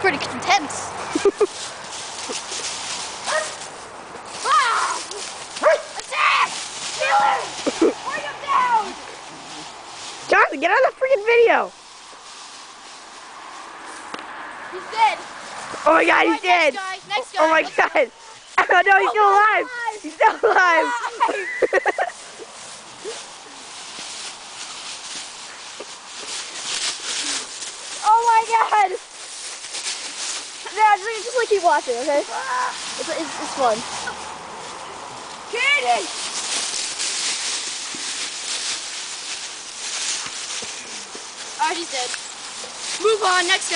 pretty intense. Attack! Killer! Bring him down! Jonathan, get on the freaking video! He's dead. Oh my god, he's dead! Next guy. Oh my god! Oh no, he's still alive! He's still alive! Oh my god! Yeah, just like keep watching, okay? It's fun. Katie! Alright, he's dead. Move on, next guy.